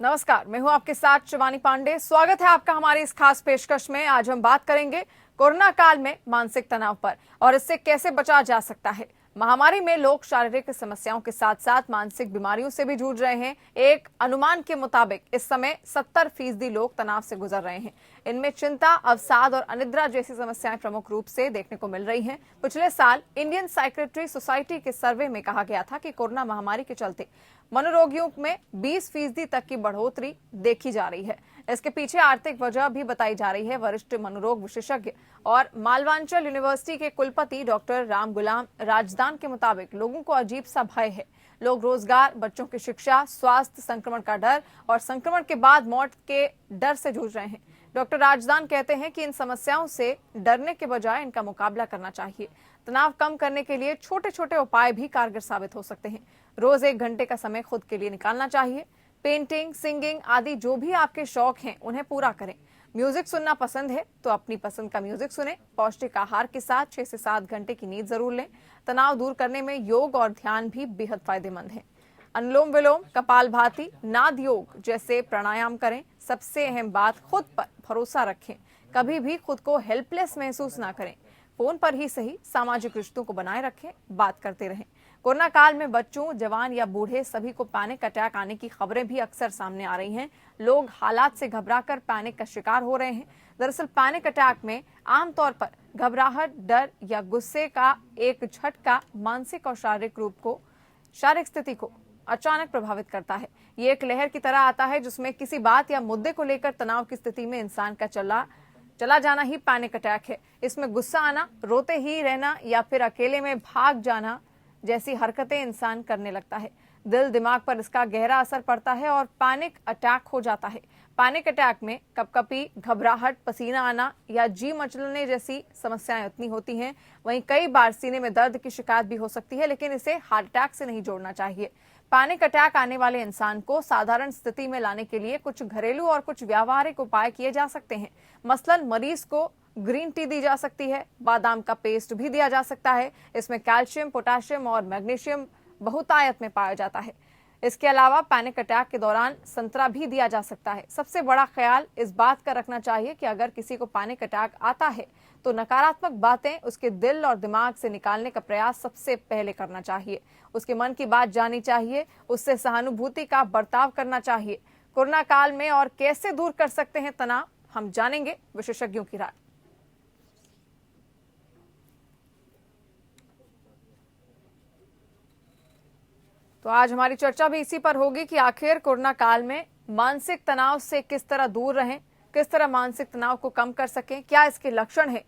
नमस्कार, मैं हूं आपके साथ शिवानी पांडे। स्वागत है आपका हमारी इस खास पेशकश में। आज हम बात करेंगे कोरोना काल में मानसिक तनाव पर और इससे कैसे बचा जा सकता है। महामारी में लोग शारीरिक समस्याओं के साथ साथ मानसिक बीमारियों से भी जूझ रहे हैं। एक अनुमान के मुताबिक इस समय 70% लोग तनाव से गुजर रहे हैं। इनमें चिंता, अवसाद और अनिद्रा जैसी समस्याएं प्रमुख रूप से देखने को मिल रही हैं। पिछले साल इंडियन साइकेट्री सोसाइटी के सर्वे में कहा गया था कि कोरोना महामारी के चलते मनोरोगियों में 20% तक की बढ़ोतरी देखी जा रही है। इसके पीछे आर्थिक वजह भी बताई जा रही है। वरिष्ठ मनोरोग विशेषज्ञ और मालवांचल यूनिवर्सिटी के कुलपति डॉक्टर राम गुलाम राजदान के मुताबिक लोगों को अजीब सा भय है। लोग रोजगार, बच्चों की शिक्षा, स्वास्थ्य, संक्रमण का डर और संक्रमण के बाद मौत के डर से जूझ रहे हैं। डॉक्टर राजदान कहते हैं कि इन समस्याओं से डरने के बजाय इनका मुकाबला करना चाहिए। तनाव कम करने के लिए छोटे छोटे उपाय भी कारगर साबित हो सकते हैं। रोज 1 घंटे का समय खुद के लिए निकालना चाहिए। पेंटिंग, सिंगिंग आदि जो भी आपके शौक हैं उन्हें पूरा करें। म्यूजिक सुनना पसंद है तो अपनी पसंद का म्यूजिक सुने। पौष्टिक आहार के साथ 6 से 7 घंटे की नींद जरूर लें। तनाव दूर करने में योग और ध्यान भी बेहद फायदेमंद है। अनुलोम विलोम, कपालभाति, नाद योग जैसे प्राणायाम करें। सबसे अहम बात, खुद पर भरोसा रखें। कभी भी खुद को हेल्पलेस महसूस ना करें। फोन पर ही सही, सामाजिक रिश्तों को बनाए रखें, बात करते रहें। कोरोना काल में बच्चों, जवान या बूढ़े सभी को पैनिक अटैक आने की खबरें भी अक्सर सामने आ रही हैं। लोग हालात से घबराकर पैनिक का शिकार हो रहे हैं। दरअसल पैनिक अटैक में आमतौर पर घबराहट, डर या गुस्से का एक झटका मानसिक और शारीरिक स्थिति को अचानक प्रभावित करता है। ये एक लहर की तरह आता है जिसमें किसी बात या मुद्दे को लेकर तनाव की स्थिति में इंसान का चला जाना ही पैनिक अटैक है। इसमें गुस्सा आना, रोते ही रहना या फिर अकेले में भाग जाना जैसी हरकतें इंसान करने लगता है। दिल दिमाग पर इसका गहरा असर पड़ता है और पैनिक अटैक हो जाता है। पैनिक अटैक में कपकपी, घबराहट, पसीना आना या जी मचलने जैसी समस्याएं उतनी होती हैं। वहीं कई बार सीने में दर्द की शिकायत भी हो सकती है, लेकिन इसे हार्ट अटैक से नहीं जोड़ना चाहिए। पैनिक अटैक आने वाले इंसान को साधारण स्थिति में लाने के लिए कुछ घरेलू और कुछ व्यावहारिक उपाय किए जा सकते हैं। मसलन मरीज को ग्रीन टी दी जा सकती है, बादाम का पेस्ट भी दिया जा सकता है। इसमें कैल्शियम, पोटेशियम और मैग्नीशियम बहुतायत में पाया जाता है। इसके अलावा पैनिक अटैक के दौरान संतरा भी दिया जा सकता है। सबसे बड़ा ख्याल इस बात का रखना चाहिए कि अगर किसी को पैनिक अटैक आता है तो नकारात्मक बातें उसके दिल और दिमाग से निकालने का प्रयास सबसे पहले करना चाहिए। उसके मन की बात जाननी चाहिए, उससे सहानुभूति का बर्ताव करना चाहिए। कोरोना काल में और कैसे दूर कर सकते हैं तनाव, हम जानेंगे विशेषज्ञों की राय। तो आज हमारी चर्चा भी इसी पर होगी कि आखिर कोरोना काल में मानसिक तनाव से किस तरह दूर रहें, किस तरह मानसिक तनाव को कम कर सकें, क्या इसके लक्षण हैं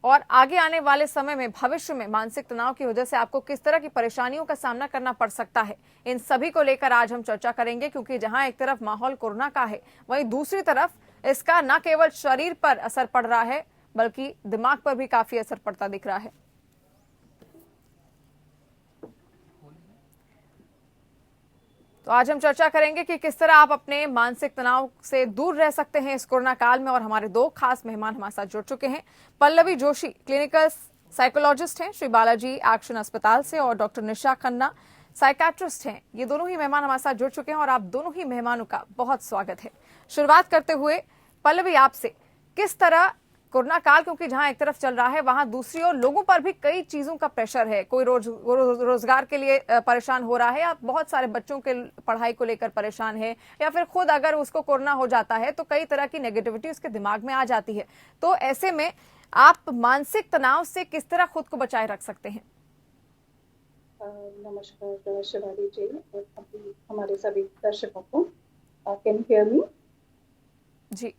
और आगे आने वाले समय में, भविष्य में मानसिक तनाव की वजह से आपको किस तरह की परेशानियों का सामना करना पड़ सकता है। इन सभी को लेकर आज हम चर्चा करेंगे, क्योंकि जहां एक तरफ माहौल कोरोना का है, वहीं दूसरी तरफ इसका न केवल शरीर पर असर पड़ रहा है बल्कि दिमाग पर भी काफी असर पड़ता दिख रहा है। तो आज हम चर्चा करेंगे कि किस तरह आप अपने मानसिक तनाव से दूर रह सकते हैं इस कोरोना काल में। और हमारे 2 खास मेहमान हमारे साथ जुड़ चुके हैं। पल्लवी जोशी क्लिनिकल साइकोलॉजिस्ट हैं श्री बालाजी एक्शन अस्पताल से, और डॉक्टर निशा खन्ना साइकाट्रिस्ट हैं। ये दोनों ही मेहमान हमारे साथ जुड़ चुके हैं और आप दोनों ही मेहमानों का बहुत स्वागत है। शुरुआत करते हुए पल्लवी आपसे, किस तरह कोरोना काल, क्योंकि जहां एक तरफ चल रहा है वहां दूसरी ओर लोगों पर भी कई चीजों का प्रेशर है। कोई रोजगार के लिए परेशान हो रहा है, या बहुत सारे बच्चों के पढ़ाई को लेकर परेशान है, या फिर खुद अगर उसको कोरोना हो जाता है तो कई तरह की नेगेटिविटी उसके दिमाग में आ जाती है। तो ऐसे में आप मानसिक तनाव से किस तरह खुद को बचाए रख सकते हैं? नमस्कार शिवानी जी और हमारे सभी दर्शकों को। Can you hear me? जी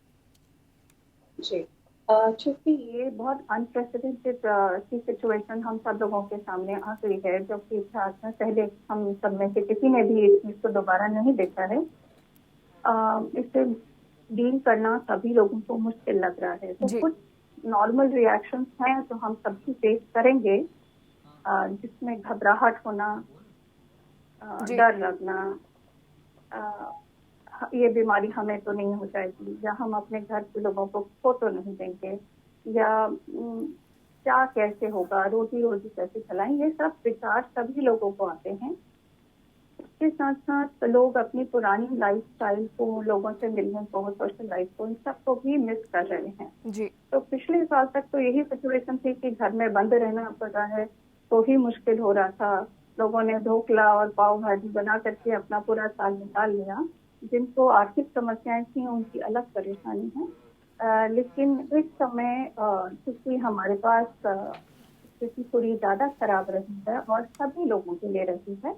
जी। चूंकि ये बहुत अनप्रेसिडेंटेड सी सिचुएशन हम सब लोगों के सामने आ गई है, जो कि इतिहास में पहले हम सब में से किसी ने भी इस चीज को दोबारा नहीं देखा है। इससे डील करना सभी लोगों को मुश्किल लग रहा है। तो कुछ नॉर्मल रिएक्शंस हैं तो हम सबकी फेस करेंगे, जिसमें घबराहट होना, डर लगना, ये बीमारी हमें तो नहीं हो जाएगी, या हम अपने घर के लोगों को खो तो नहीं देंगे, या क्या कैसे होगा, रोजी रोजी कैसे चलाएं, ये सब विचार सभी लोगों को आते हैं। इसके साथ साथ लोग अपनी पुरानी लाइफस्टाइल को, लोगों से मिलने को, सोशल लाइफ को, इन सबको भी मिस कर रहे हैं। जी तो पिछले साल तक तो यही सिचुएशन थी कि घर में बंद रहना पड़ रहा है, तो ही मुश्किल हो रहा था। लोगों ने ढोकला और पाव भाजी बना करके अपना पूरा साल निकाल लिया। जिनको आर्थिक समस्याएं थी उनकी अलग परेशानी है। लेकिन इस समय क्योंकि हमारे पास स्थिति थोड़ी ज्यादा खराब रही है और सभी लोगों के लिए रही है,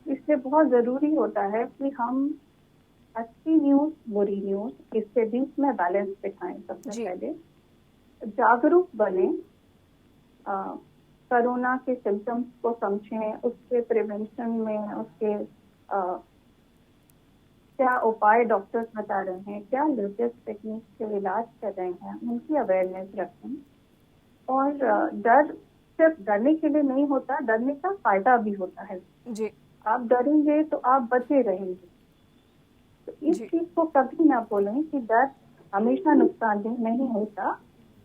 इसलिए बहुत जरूरी होता है कि हम अच्छी न्यूज, बुरी न्यूज, इसके बीच में बैलेंस दिखाएं। सबसे जी पहले जागरूक बने, कोरोना के सिम्टम्स को समझें, उसके प्रिवेंशन में उसके क्या उपाय डॉक्टर्स बता रहे हैं, क्या लेटेस्ट टेक्निक से इलाज कर रहे हैं, उनकी अवेयरनेस रखें। और डर सिर्फ डरने के लिए नहीं होता, डरने का फायदा भी होता है। जी आप डरेंगे तो आप बचे रहेंगे। तो इस जी चीज को कभी ना बोलें कि डर हमेशा नुकसानदेह नहीं होता,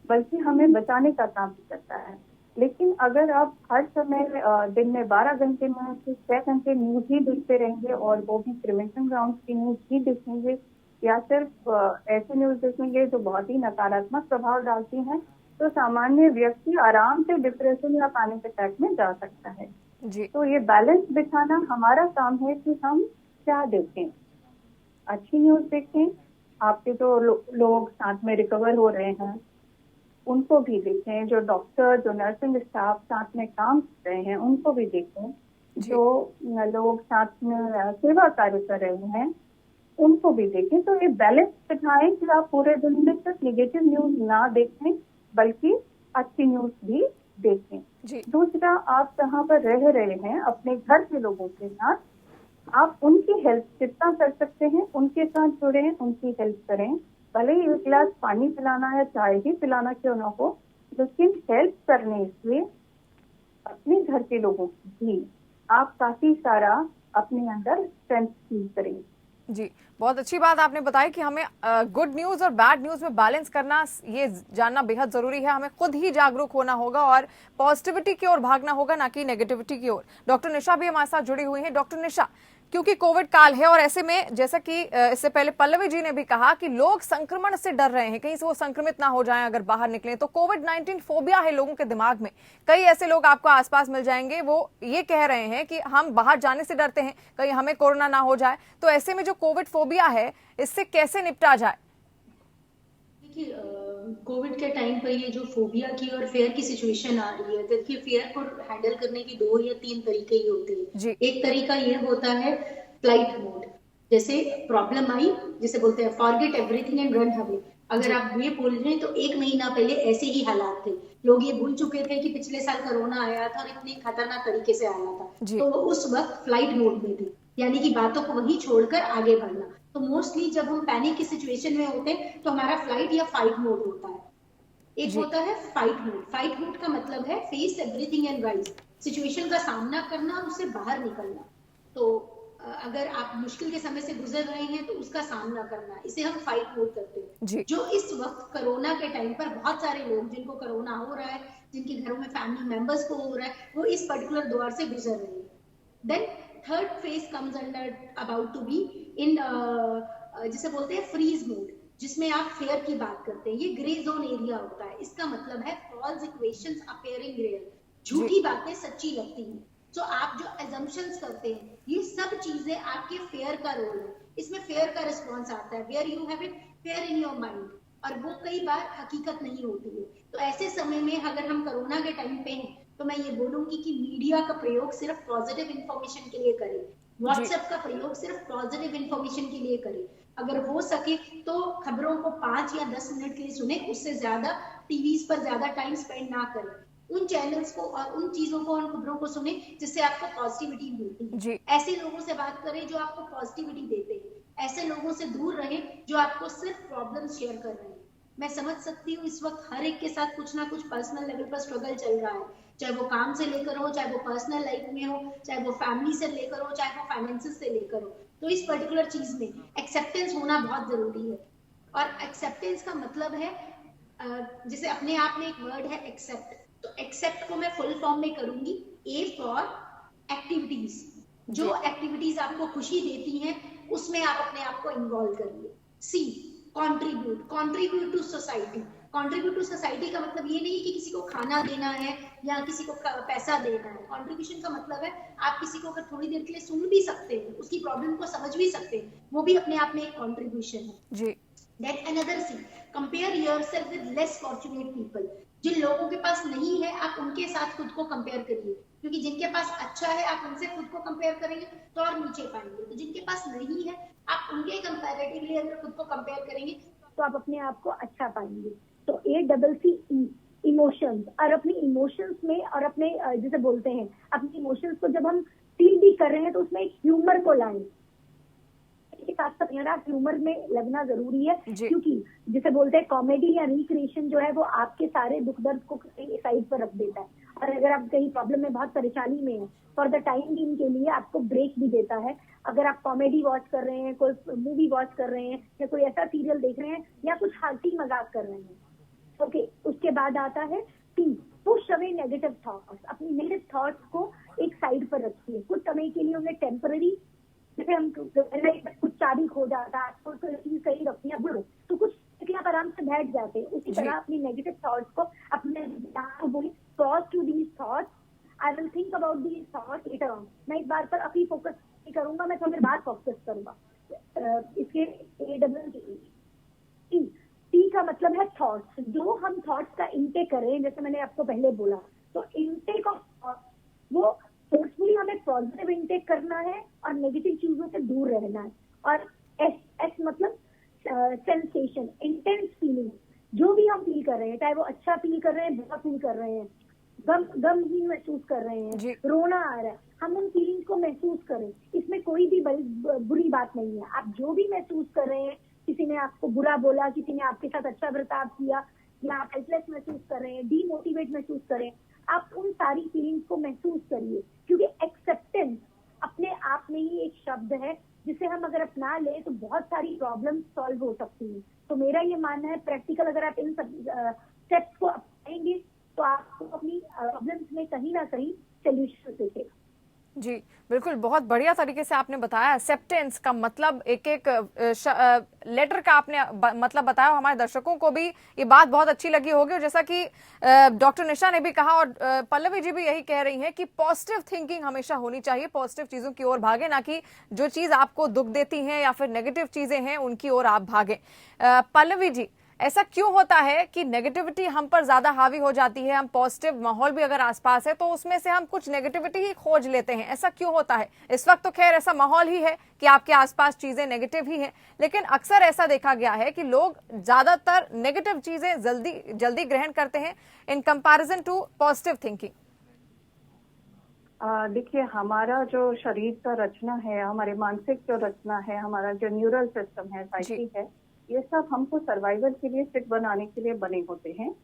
बल्कि हमें बचाने का काम भी करता है। लेकिन अगर आप हर समय दिन में 12 घंटे में से 6 घंटे न्यूज ही देखते रहेंगे और वो भी प्रिवेंशन ग्राउंड की न्यूज ही देखेंगे, या सिर्फ ऐसी न्यूज देखेंगे जो बहुत ही नकारात्मक प्रभाव डालती हैं, तो सामान्य व्यक्ति आराम से डिप्रेशन या पैनिक अटैक में जा सकता है। जी तो ये बैलेंस बिठाना हमारा काम है कि हम क्या देखें। अच्छी न्यूज देखें, आपके जो लोग साथ में रिकवर हो रहे हैं उनको भी देखें, जो डॉक्टर, जो नर्सिंग स्टाफ साथ में काम कर रहे हैं उनको भी देखें, जी जो लोग साथ में सेवा कार्य कर रहे हैं उनको भी देखें। तो ये बैलेंस बिठाएं कि आप पूरे दिन में सिर्फ निगेटिव न्यूज ना देखें, बल्कि अच्छी न्यूज भी देखें। जी दूसरा, आप जहाँ पर रह रहे हैं अपने घर के लोगों के साथ, आप उनकी हेल्प जितना कर सकते हैं उनके साथ जुड़े, उनकी हेल्प करें। भले ही एक गिलास पानी पिलाना है, चाय ही पिलाना क्यों ना हो, लेकिन हेल्प करने से अपने घर के लोगों की भी आप काफी सारा अपने अंदर स्ट्रेंथ फील करेंगे। जी बहुत अच्छी बात आपने बताई कि हमें गुड न्यूज और बैड न्यूज में बैलेंस करना, ये जानना बेहद जरूरी है। हमें खुद ही जागरूक होना होगा और पॉजिटिविटी की ओर भागना होगा, ना कि नेगेटिविटी की ओर। डॉक्टर निशा भी हमारे साथ जुड़ी हुई हैं। डॉक्टर निशा, क्योंकि कोविड काल है और ऐसे में जैसा कि इससे पहले पल्लवी जी ने भी कहा कि लोग संक्रमण से डर रहे हैं, कहीं से वो संक्रमित ना हो जाएं अगर बाहर निकलें, तो कोविड-19 फोबिया है लोगों के दिमाग में। कई ऐसे लोग आपको आसपास मिल जाएंगे, वो ये कह रहे हैं कि हम बाहर जाने से डरते हैं, कहीं हमें कोरोना ना हो जाए। तो ऐसे में जो कोविड फोबिया है, इससे कैसे निपटा जाए? देखिए, कोविड के टाइम पर ये जो फोबिया की और फेयर की सिचुएशन आ रही है, देखिए फेयर को हैंडल करने की 2 या 3 तरीके ही होते जी। हैं। एक तरीका ये होता है फ्लाइट मोड। जैसे प्रॉब्लम आई, जिसे बोलते हैं forget everything and run away. अगर आप ये बोल रहे हैं तो 1 महीना पहले ऐसे ही हालात थे, लोग ये भूल चुके थे कि पिछले साल कोरोना आया था और इतने खतरनाक तरीके से आया था, तो उस वक्त फ्लाइट मोड में थे, यानी कि बातों को वहीं छोड़कर आगे बढ़ना। तो मोस्टली जब हम पैनिक की सिचुएशन में होते हैं तो हमारा फ्लाइट या फाइट मोड होता है। एक होता है फाइट मोड। फाइट मोड का मतलब है face everything and rise, situation का सामना करना, उससे बाहर निकलना। तो अगर आप मुश्किल के समय से गुजर रहे हैं तो उसका सामना करना, इसे हम फाइट मोड करते हैं। जो इस वक्त कोरोना के टाइम पर बहुत सारे लोग जिनको कोरोना हो रहा है, जिनके घरों में फैमिली मेंबर्स को हो रहा है, वो इस पर्टिकुलर दौर से गुजर रहे हैं। Then third phase comes under about to be in जिसे बोलते हैं फ्रीज मोड, जिसमें आप फेयर की बात करते हैं। ये ग्रे जोन एरिया होता है। इसका मतलब है फॉल्स इक्वेशंस अपीयरिंग रियल, झूठी बातें सच्ची लगती हैं। तो आप जो एजम्पशंस करते हैं, ये सब चीजें आपके फेयर का रोल है। इसमें फेयर का रिस्पॉन्स आता है, where you have it fear in your mind, और वो कई बार हकीकत नहीं होती है। तो ऐसे समय में अगर हम कोरोना के टाइम पे हैं तो मैं ये बोलूंगी कि मीडिया का प्रयोग सिर्फ पॉजिटिव इंफॉर्मेशन के लिए करें, व्हाट्सएप का प्रयोग सिर्फ पॉजिटिव इंफॉर्मेशन के लिए करें। अगर हो सके तो खबरों को 5 या 10 मिनट के लिए सुने, उससे ज्यादा टीवीज पर ज्यादा टाइम स्पेंड ना करें। उन चैनल्स को और उन चीजों को, उन खबरों को सुने जिससे आपको पॉजिटिविटी मिलती है। ऐसे लोगों से बात करें जो आपको पॉजिटिविटी देते हैं। ऐसे लोगों से दूर रहें जो आपको सिर्फ प्रॉब्लम शेयर कर रहे हैं। मैं समझ सकती हूँ इस वक्त हर एक के साथ कुछ ना कुछ पर्सनल लेवल पर स्ट्रगल चल रहा है, चाहे वो काम से लेकर हो, चाहे वो पर्सनल लाइफ में हो, चाहे वो फैमिली से लेकर हो, चाहे वो फाइनेंसेस से लेकर हो। तो इस पर्टिकुलर चीज में एक्सेप्टेंस होना बहुत जरूरी है। और एक्सेप्टेंस का मतलब है, जैसे अपने आप में एक वर्ड है एक्सेप्ट, तो एक्सेप्ट को मैं फुल फॉर्म में करूंगी, ए फॉर एक्टिविटीज। जो एक्टिविटीज आपको खुशी देती हैं उसमें आप अपने आप को इन्वॉल्व करिए। See, contribute to society. Contribute to society का मतलब ये नहीं कि किसी को खाना देना है या किसी को पैसा देना है। कंट्रीब्यूशन का मतलब है आप किसी को अगर थोड़ी देर के लिए सुन भी सकते हैं, उसकी प्रॉब्लम को समझ भी सकते हैं, वो भी अपने आप में एक कंट्रीब्यूशन है जी। Then another thing, compare yourself with less fortunate people. जिन लोगों के पास नहीं है आप उनके साथ खुद को कंपेयर करिए, क्योंकि जिनके पास अच्छा है आप उनसे खुद को कंपेयर करेंगे तो और नीचे पाएंगे। तो जिनके पास नहीं है आप उनके कंपैरेटिवली अगर खुद को कंपेयर करेंगे तो आप अपने आप को अच्छा पाएंगे। तो ACC इमोशंस, और अपनी इमोशंस में और अपने जैसे बोलते हैं अपनी इमोशंस को जब हम फील भी कर रहे हैं तो उसमें एक ह्यूमर को लाएं के साथ साथ ह्यूमर में लगना जरूरी है, क्योंकि जिसे बोलते हैं कॉमेडी या रिक्रिएशन जो है वो आपके सारे दुख दर्द को साइड पर रख देता है। और अगर आप कहीं प्रॉब्लम में बहुत परेशानी में है फॉर द टाइम बीइंग के लिए आपको ब्रेक भी देता है। अगर आप कॉमेडी वॉच कर रहे हैं, कोई मूवी वॉच कर रहे हैं या कोई ऐसा सीरियल देख रहे हैं या कुछ हंसी मजाक कर रहे हैं, ओके। उसके बाद आता है T, push away negative thoughts. अपनी नेगेटिव थॉट्स को एक साइड पर रखिए कुछ समय के लिए, उन्हें टेम्पररी, जैसे हम कुछ चाबी खो जाता है, आपको कोई चीज सही रखनी है बुरो, तो कुछ आप आराम से बैठ जाते हैं। उसी तरह अपनी नेगेटिव थॉट्स को अपने pause to these thoughts, I will think about these thoughts later on. मैं इस बात पर अभी फोकस नहीं करूंगा, मैं थोड़ी बात फोकस करूंगा। इसके टी का मतलब है थॉट्स। जो हम थॉट्स का इनटेक करें, जैसे मैंने आपको पहले बोला, तो इनटेक ऑफ थॉट्स वो फोर्सफुली हमें पॉजिटिव इनटेक करना है और नेगेटिव चीजों से दूर रहना है। और एस मतलब सेंसेशन, इंटेंस फीलिंग, जो भी हम फील कर रहे हैं, चाहे वो अच्छा फील कर रहे हैं, बुरा फील कर रहे हैं, गमहीन महसूस कर रहे हैं, रोना आ रहा है, हम उन फीलिंग्स को महसूस करें। इसमें कोई भी बुरी बात नहीं है। आप जो भी महसूस कर रहे हैं, किसी ने आपको बुरा बोला, किसी ने आपके साथ अच्छा बर्ताव किया, या आप हेल्पलेस महसूस कर रहे हैं, डीमोटिवेट महसूस करें, आप उन सारी फीलिंग्स को महसूस करिए, क्योंकि एक्सेप्टेंस अपने आप में ही एक शब्द है जिसे हम अगर अपना ले तो बहुत सारी प्रॉब्लम सॉल्व हो सकती है। तो मेरा ये मानना है प्रैक्टिकल अगर आप इन स्टेप्स को अपनाएंगे तो आपको अपनी प्रॉब्लम्स में कहीं ना कहीं सोल्यूशन दिखेगा। जी बिल्कुल, बहुत बढ़िया तरीके से आपने बताया। एक्सेप्टेंस का मतलब एक एक लेटर का आपने मतलब बताया। हमारे दर्शकों को भी ये बात बहुत अच्छी लगी होगी, और जैसा कि डॉक्टर निशा ने भी कहा और पल्लवी जी भी यही कह रही हैं कि पॉजिटिव थिंकिंग हमेशा होनी चाहिए, पॉजिटिव चीजों की ओर भागे, ना कि जो चीज आपको दुख देती है या फिर नेगेटिव चीजें हैं उनकी ओर आप भागे। पल्लवी जी, ऐसा क्यों होता है कि नेगेटिविटी हम पर ज्यादा हावी हो जाती है? हम पॉजिटिव माहौल भी अगर आसपास है तो उसमें से हम कुछ नेगेटिविटी ही खोज लेते हैं, ऐसा क्यों होता है? इस वक्त तो खैर ऐसा माहौल ही है कि आपके आसपास चीजें नेगेटिव ही हैं, लेकिन अक्सर ऐसा देखा गया है कि लोग ज्यादातर नेगेटिव चीजें जल्दी ग्रहण करते हैं in comparison to positive thinking. देखिए, हमारा जो शरीर का रचना है, हमारे मानसिक जो रचना है, हमारा जो न्यूरल सिस्टम है, साइकी है, ये सब हमको सर्वाइवल के लिए फिट बनाने के लिए बने होते हैं।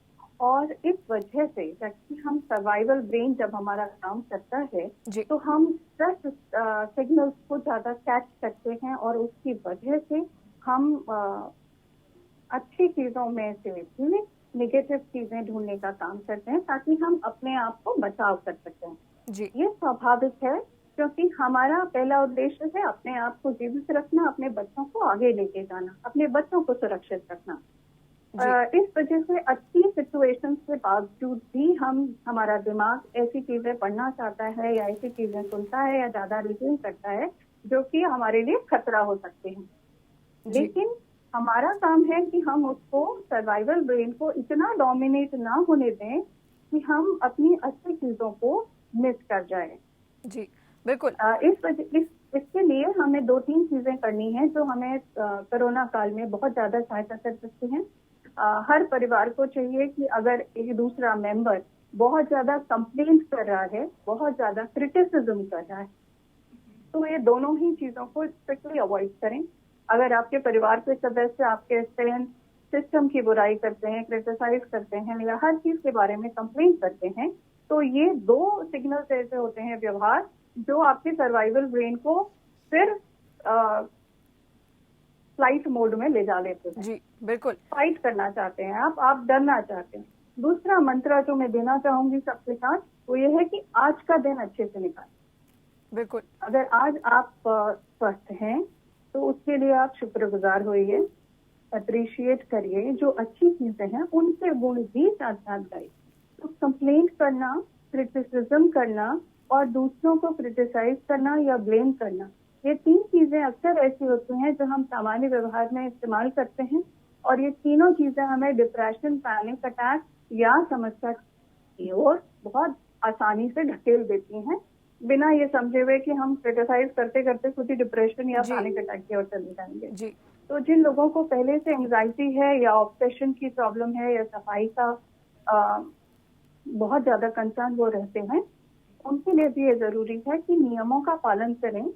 और इस वजह से जबकि हम सर्वाइवल ब्रेन जब हमारा काम करता है तो हम स्ट्रेस सिग्नल्स को ज्यादा कैच करते हैं और उसकी वजह से हम अच्छी चीजों में से नेगेटिव चीजें ढूंढने का काम करते हैं ताकि हम अपने आप को बचाव कर सकें। ये स्वाभाविक है, क्योंकि हमारा पहला उद्देश्य है अपने आप को जीवित रखना, अपने बच्चों को आगे लेके जाना, अपने बच्चों को सुरक्षित रखना। इस वजह से अच्छी सिचुएशंस के बावजूद भी हमारा दिमाग ऐसी चीजें पढ़ना चाहता है या ऐसी चीजें सुनता है या ज्यादा रिटेन करता है जो कि हमारे लिए खतरा हो सकते हैं। लेकिन हमारा काम है कि हम उसको सर्वाइवल ब्रेन को इतना डोमिनेट ना होने दें कि हम अपनी अच्छी चीजों को मिस कर जाए। जी बिल्कुल। इसके लिए हमें 2-3 चीजें करनी है जो हमें कोरोना काल में बहुत ज्यादा सहायता कर सकती हैं। हर परिवार को चाहिए कि अगर एक दूसरा मेंबर बहुत ज्यादा कंप्लेंट कर रहा है, बहुत ज्यादा क्रिटिसिज्म कर रहा है, तो ये दोनों ही चीजों को स्ट्रिक्टली अवॉइड करें। अगर आपके परिवार के सदस्य आपके सिस्टम की बुराई करते हैं, क्रिटिसाइज करते हैं या हर चीज के बारे में कंप्लेंट करते हैं, तो ये 2 सिग्नल्स ऐसे होते हैं व्यवहार जो आपके सर्वाइवल ब्रेन को फिर फ्लाइट मोड में ले जा लेते हैं। जी बिल्कुल। फाइट करना चाहते हैं आप डरना चाहते हैं। दूसरा मंत्र जो मैं देना चाहूंगी सबके साथ वो ये है कि आज का दिन अच्छे से निकालें। बिल्कुल। अगर आज आप स्वस्थ हैं तो उसके लिए आप शुक्रगुजार होइए, अप्रिशिएट करिए, जो अच्छी चीजें हैं उनके गुण भी साथ साथ गाइए। तो कंप्लेंट करना, क्रिटिसिज्म करना और दूसरों को क्रिटिसाइज करना या ब्लेम करना, ये 3 चीजें अक्सर ऐसी होती हैं जो हम सामान्य व्यवहार में इस्तेमाल करते हैं, और ये तीनों चीजें हमें डिप्रेशन, पैनिक अटैक या समस्या की ओर बहुत आसानी से ढकेल देती हैं, बिना ये समझे हुए कि हम क्रिटिसाइज करते करते खुद ही डिप्रेशन या जी। पैनिक अटैक की ओर चले जाएंगे। जी। तो जिन लोगों को पहले से एंजाइटी है या ऑब्सेशन की प्रॉब्लम है या सफाई का बहुत ज्यादा कंसर्न वो रहते हैं, उनके लिए भी ये जरूरी है कि नियमों का पालन करें,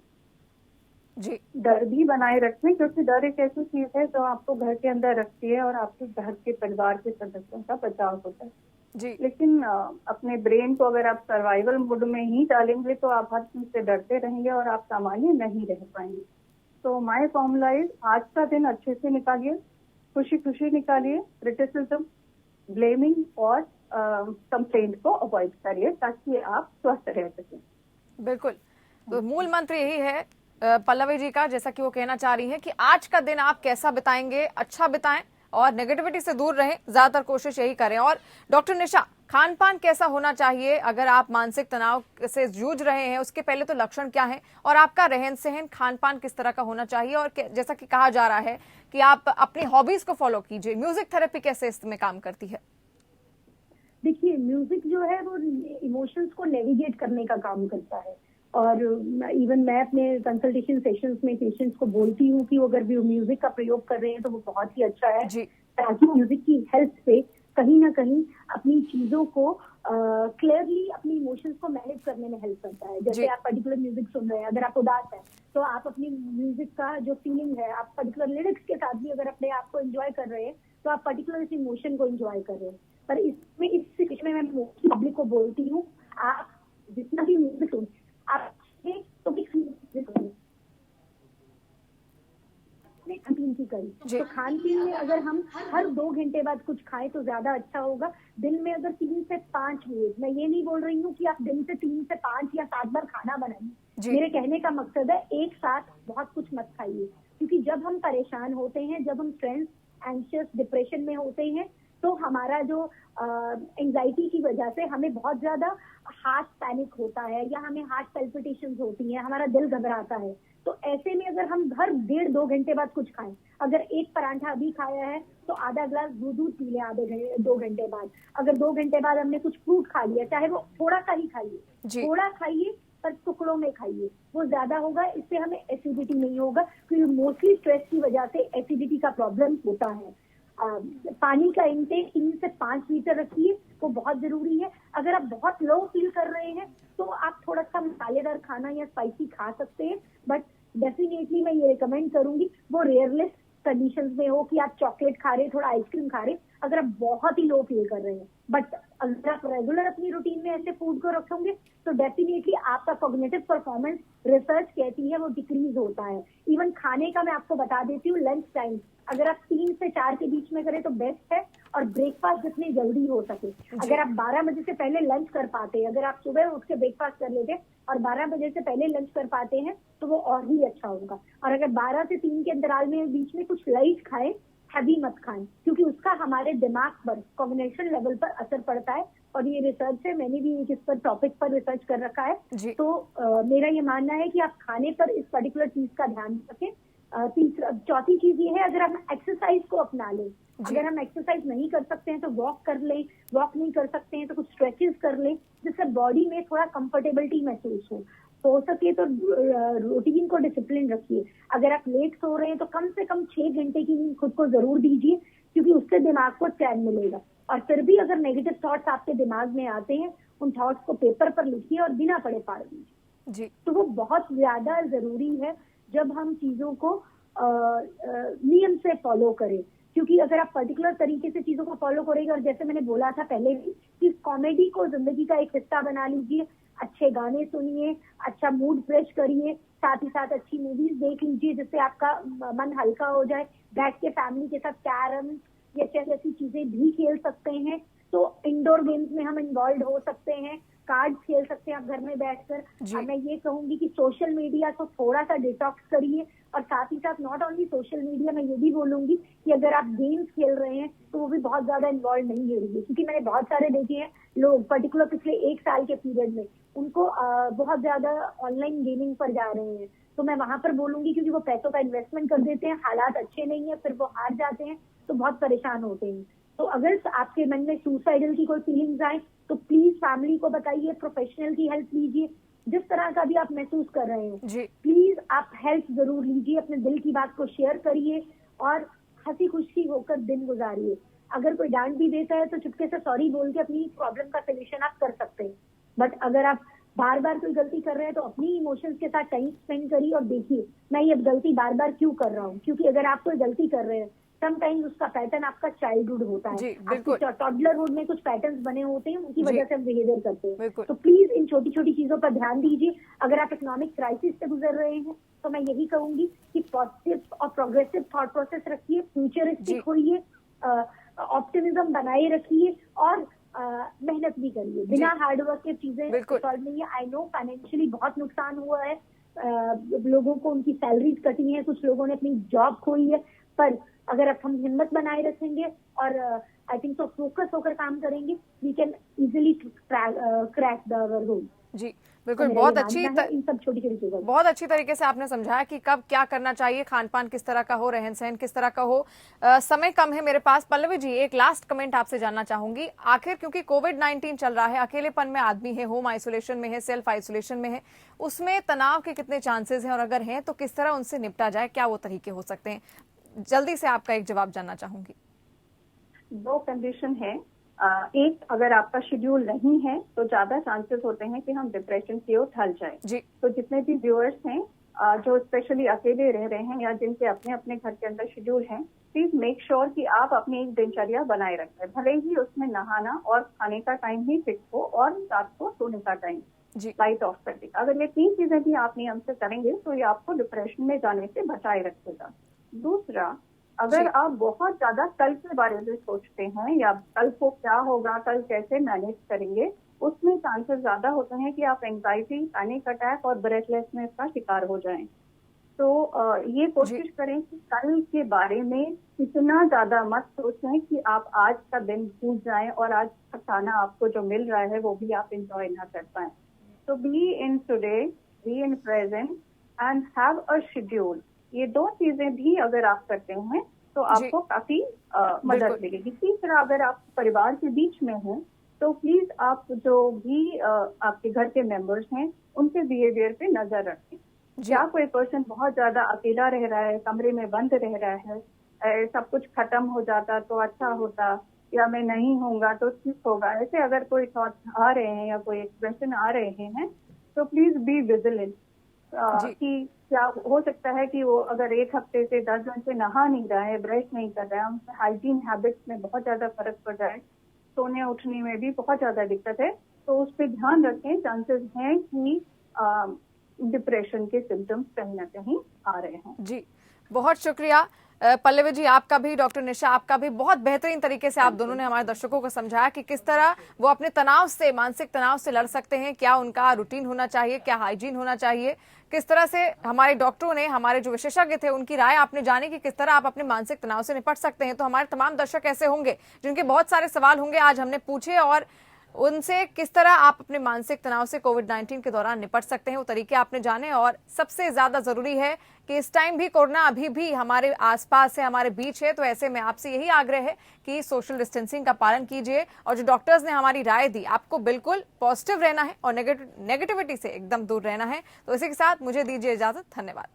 जी। डर भी बनाए रखें, क्योंकि डर एक ऐसी चीज है जो आपको घर के अंदर रखती है और आपके घर के परिवार के सदस्यों का बचाव होता है। जी। लेकिन अपने ब्रेन को अगर आप सर्वाइवल मोड में ही डालेंगे तो आप हर चीज से डरते रहेंगे और आप सामान्य नहीं रह पाएंगे। तो माय फॉर्मूला इज, आज का दिन अच्छे से निकालिए, खुशी खुशी निकालिए, क्रिटिसिज्म, ब्लेमिंग और कंप्लेंट को अवॉइड करिए ताकि आप स्वस्थ रह सकें। बिल्कुल। तो मूल मंत्र यही है पल्लवी जी का, जैसा कि वो कहना चाह रही हैं कि आज का दिन आप कैसा बिताएंगे, अच्छा बिताएं और नेगेटिविटी से दूर रहें, ज्यादातर कोशिश यही करें। और डॉक्टर निशा, खान पान कैसा होना चाहिए अगर आप मानसिक तनाव से जूझ रहे हैं? उसके पहले तो लक्षण क्या है और आपका रहन सहन, खान पान किस तरह का होना चाहिए? और जैसा कि कहा जा रहा है कि आप अपनी हॉबीज को फॉलो कीजिए, म्यूजिक थेरेपी कैसे इसमें काम करती है? देखिए, म्यूजिक जो है वो इमोशंस को नेविगेट करने का काम करता है, और इवन मैं अपने कंसल्टेशन सेशंस में पेशेंट्स को बोलती हूँ कि वो अगर भी म्यूजिक का प्रयोग कर रहे हैं तो वो बहुत ही अच्छा है, जी। ताकि म्यूजिक की हेल्प से कहीं ना कहीं अपनी चीजों को क्लियरली अपनी इमोशंस को मैनेज करने में हेल्प करता है। जैसे आप पर्टिकुलर म्यूजिक सुन रहे हैं, अगर आप उदास हैं तो आप अपनी म्यूजिक का जो फीलिंग है, आप पर्टिकुलर लिरिक्स के साथ भी अगर अपने आप को एंजॉय कर रहे हैं तो आप पर्टिकुलर इस इमोशन को एंजॉय कर रहे हैं। पर इसमें इस सिचुएशन में मैं पब्लिक को बोलती हूँ, आप जितना भी म्यूजिक सुन, आप तो भी खान-पीन की करी, तो खान-पीन में अगर हम हर 2 घंटे बाद कुछ खाएं तो ज्यादा अच्छा होगा। दिन में अगर 3 से 5 मिनट, मैं ये नहीं बोल रही हूँ कि आप दिन से 3 से 5 या 7 बार खाना बनाइए, मेरे कहने का मकसद है एक साथ बहुत कुछ मत खाइए, क्योंकि जब हम परेशान होते हैं, जब हम स्ट्रेस, एंशियस, डिप्रेशन में होते हैं, तो हमारा जो एंजाइटी की वजह से हमें बहुत ज्यादा हार्ट पैनिक होता है या हमें हार्ट पैल्पिटेशंस होती है, हमारा दिल घबराता है। तो ऐसे में अगर हम हर 1.5-2 घंटे बाद कुछ खाएं, अगर एक पराठा अभी खाया है तो आधा ग्लास दूध पी लें 2 घंटे बाद। अगर 2 घंटे बाद हमने कुछ फ्रूट खा लिया, चाहे वो थोड़ा सा ही खाइए, थोड़ा खाइए पर टुकड़ों में खाइए, वो ज्यादा होगा। इससे हमें एसिडिटी नहीं होगा, क्योंकि मोस्टली स्ट्रेस की वजह से एसिडिटी का प्रॉब्लम होता है। पानी का इंटेक 3 से 5 लीटर रखिए, वो बहुत जरूरी है। अगर आप बहुत लो फील कर रहे हैं तो आप थोड़ा सा मसालेदार खाना या स्पाइसी खा सकते हैं, बट डेफिनेटली मैं ये रिकमेंड करूंगी वो रेयरलेस कंडीशंस में हो कि आप चॉकलेट खा रहे हैं, थोड़ा आइसक्रीम खा रहे हैं, अगर आप बहुत ही लो फील कर रहे हैं। बट अगर आप रेगुलर अपनी रूटीन में ऐसे फूड को रखोगे तो डेफिनेटली आपका कॉग्निटिव परफॉर्मेंस, रिसर्च कहती है, वो डिक्रीज होता है। इवन खाने का मैं आपको बता देती हूँ, लंच टाइम अगर आप 3 से 4 के बीच में करें तो बेस्ट है, और ब्रेकफास्ट जितनी जल्दी हो सके। अगर आप 12 बजे से पहले लंच कर पाते हैं, अगर आप सुबह उठ के ब्रेकफास्ट कर लेते हैं और 12 बजे से पहले लंच कर पाते हैं तो वो और ही अच्छा होगा। और अगर 12 से 3 के अंतराल में बीच में कुछ लाइट खाएं, हैवी मत खाएं, क्योंकि उसका हमारे दिमाग पर, कॉग्निशन लेवल पर असर पड़ता है। और ये रिसर्च है, मैंने भी इस पर टॉपिक पर रिसर्च कर रखा है। तो मेरा ये मानना है कि आप खाने पर इस पर्टिकुलर चीज का ध्यान रखें। चौथी चीज ये है, अगर हम एक्सरसाइज को अपना लें, अगर हम एक्सरसाइज नहीं कर सकते हैं तो वॉक कर लें, वॉक नहीं कर सकते हैं तो कुछ स्ट्रेचेस कर लें, जिससे बॉडी में थोड़ा कंफर्टेबिलिटी महसूस हो सके तो रूटीन को डिसिप्लिन रखिए। अगर आप लेट सो रहे हैं तो कम से कम 6 घंटे की नींद खुद को जरूर दीजिए, क्योंकि उससे दिमाग को चैन मिलेगा। और फिर भी अगर नेगेटिव थॉट्स आपके दिमाग में आते हैं, उन थॉट्स को पेपर पर लिखिए और बिना पढ़े फाड़ दीजिए। तो वो बहुत ज्यादा जरूरी है जब हम चीजों को नियम से फॉलो करें, क्योंकि अगर आप पर्टिकुलर तरीके से चीजों को फॉलो करेंगे, और जैसे मैंने बोला था पहले भी कि कॉमेडी को जिंदगी का एक हिस्सा बना लीजिए, अच्छे गाने सुनिए, अच्छा मूड फ्रेश करिए, साथ ही साथ अच्छी मूवीज देख लीजिए जिससे आपका मन हल्का हो जाए। बैठ के फैमिली के साथ कैरम या चेस जैसी चीजें भी खेल सकते हैं। तो इंडोर गेम्स में हम इन्वॉल्व हो सकते हैं, कार्ड्स खेल सकते हैं आप घर में बैठकर। और मैं ये कहूंगी कि सोशल मीडिया को थोड़ा सा डिटॉक्स करिए, और साथ ही साथ नॉट ओनली सोशल मीडिया, मैं ये भी बोलूंगी कि अगर आप गेम्स खेल रहे हैं तो वो भी बहुत ज्यादा इन्वॉल्व नहीं होंगे, क्योंकि मैंने बहुत सारे देखे हैं लोग पर्टिकुलर पिछले 1 साल के पीरियड में उनको बहुत ज्यादा ऑनलाइन गेमिंग पर जा रहे हैं। तो मैं वहां पर बोलूंगी, क्योंकि वो पैसों का इन्वेस्टमेंट कर देते हैं, हालात अच्छे नहीं है, फिर वो हार जाते हैं तो बहुत परेशान होते हैं। तो अगर आपके मन में सुसाइडल की कोई फीलिंग्स आए तो प्लीज फैमिली को बताइए, प्रोफेशनल की हेल्प लीजिए। जिस तरह का भी आप महसूस कर रहे हैं प्लीज आप हेल्प जरूर लीजिए, अपने दिल की बात को शेयर करिए और हंसी खुशी होकर दिन गुजारिए। अगर कोई डांट भी देता है तो चुपके से सॉरी बोल के अपनी प्रॉब्लम का सोल्यूशन आप कर सकते हैं। बट अगर आप बार बार कोई गलती कर रहे हैं तो अपनी इमोशंस के साथ टाइम स्पेंड करिए और देखिए मैं ये गलती बार बार क्यों कर रहा हूँ। क्योंकि अगर आप कोई गलती कर रहे हैं समटाइम्स उसका पैटर्न आपका चाइल्डहुड होता है, आपके टॉडलरहुड में कुछ पैटर्न्स बने होते हैं, उनकी वजह से हम बिहेवियर करते हैं। तो प्लीज इन छोटी छोटी चीजों पर ध्यान दीजिए। अगर आप इकोनॉमिक क्राइसिस से गुजर रहे हैं तो मैं यही कहूंगी कि पॉजिटिव और प्रोग्रेसिव थॉट प्रोसेस रखिए, फ्यूचरिस्टिक होइए, ऑप्टिमिज्म बनाए रखिए और मेहनत भी करिए। बिना हार्डवर्क के चीजें सॉल्व नहीं है। आई नो फाइनेंशियली बहुत नुकसान हुआ है, लोगों को उनकी सैलरीज कटी है, कुछ लोगों ने अपनी जॉब खोई है, पर अगर आप हम हिम्मत बनाए रखेंगे और आई थिंक सो फोकस होकर काम करेंगे, we can easily crack the road. जी बिल्कुल, बहुत अच्छी इन सब छोटी छोटी चीजों बहुत अच्छी तरीके से आपने समझाया कि कब क्या करना चाहिए, खान पान किस तरह का हो, रहन सहन किस तरह का हो। समय कम है मेरे पास। पल्लवी जी, एक लास्ट कमेंट आपसे जानना चाहूंगी। आखिर क्योंकि कोविड-19 चल रहा है, अकेलेपन में आदमी है, होम आइसोलेशन में है, सेल्फ आइसोलेशन में है, उसमें तनाव के कितने चांसेस हैं और अगर हैं तो किस तरह उनसे निपटा जाए, क्या वो तरीके हो सकते हैं? जल्दी से आपका एक जवाब जानना चाहूंगी। 2 कंडीशन है। एक, अगर आपका शेड्यूल नहीं है तो ज्यादा चांसेस होते हैं कि हम डिप्रेशन की ओर ढल जाए। तो जितने भी व्यूअर्स हैं जो स्पेशली अकेले रह रहे हैं या जिनके अपने अपने घर के अंदर शेड्यूल हैं, प्लीज मेक श्योर कि आप अपनी एक दिनचर्या बनाए रखें, भले ही उसमें नहाना और खाने का टाइम ही फिक्स हो और रात को सोने का टाइम लाइट ऑफ कर देगा। अगर ये 3 चीजें भी आप नियम से करेंगे तो ये आपको डिप्रेशन में जाने से बचाए रखेगा। दूसरा, अगर आप बहुत ज्यादा कल के बारे में सोचते हैं या कल को क्या होगा, कल कैसे मैनेज करेंगे, उसमें चांसेस ज्यादा होते हैं कि आप एंजाइटी, पैनिक अटैक और ब्रेथलेसनेस का शिकार हो जाएं। तो ये कोशिश करें कि कल के बारे में इतना ज्यादा मत सोचें कि आप आज का दिन भूल जाएं और आज का खाना आपको जो मिल रहा है वो भी आप इंजॉय ना कर पाएं। तो be in today, be in present and have a schedule. ये 2 चीजें भी अगर आप करते हैं तो आपको काफी मदद मिलेगी। तीसरा, अगर आप परिवार के बीच में हैं तो प्लीज आप जो भी आपके घर के मेंबर्स हैं उनके बिहेवियर पे नजर रखें। क्या कोई पर्सन बहुत ज्यादा अकेला रह रहा है, कमरे में बंद रह रहा है, सब कुछ खत्म हो जाता तो अच्छा होता, या मैं नहीं होऊंगा तो ठीक होगा, ऐसे अगर कोई थॉट्स आ रहे हैं या कोई एक्सप्रेशन आ रहे हैं तो प्लीज बी विजिलेंट कि क्या हो सकता है कि वो अगर 1 हफ्ते से 10 दिन से नहा नहीं रहा है, ब्रश नहीं कर रहा है, उनके हाइजीन हैबिट्स में बहुत ज्यादा फर्क पड़ जाए, सोने उठने में भी बहुत ज्यादा दिक्कत है, तो उस पर ध्यान रखें। चांसेस हैं कि डिप्रेशन के सिम्टम्स कहीं ना कहीं आ रहे हैं। जी बहुत शुक्रिया पल्लवी जी, आपका भी, डॉक्टर निशा आपका भी। बहुत बेहतरीन तरीके से आप दोनों ने हमारे दर्शकों को समझाया कि किस तरह वो अपने तनाव से, मानसिक तनाव से लड़ सकते हैं, क्या उनका रूटीन होना चाहिए, क्या हाइजीन होना चाहिए, किस तरह से हमारे डॉक्टरों ने, हमारे जो विशेषज्ञ थे उनकी राय आपने जानी कि किस तरह आप अपने मानसिक तनाव से निपट सकते हैं। तो हमारे तमाम दर्शक ऐसे होंगे जिनके बहुत सारे सवाल होंगे, आज हमने पूछे और उनसे किस तरह आप अपने मानसिक तनाव से कोविड-19 के दौरान निपट सकते हैं वो तरीके आपने जाने। और सबसे ज्यादा जरूरी है कि इस टाइम भी कोरोना अभी भी हमारे आसपास है, हमारे बीच है, तो ऐसे में आपसे यही आग्रह है कि सोशल डिस्टेंसिंग का पालन कीजिए और जो डॉक्टर्स ने हमारी राय दी, आपको बिल्कुल पॉजिटिव रहना है और नेगेटिविटी से एकदम दूर रहना है। तो इसी के साथ मुझे दीजिए इजाजत। धन्यवाद।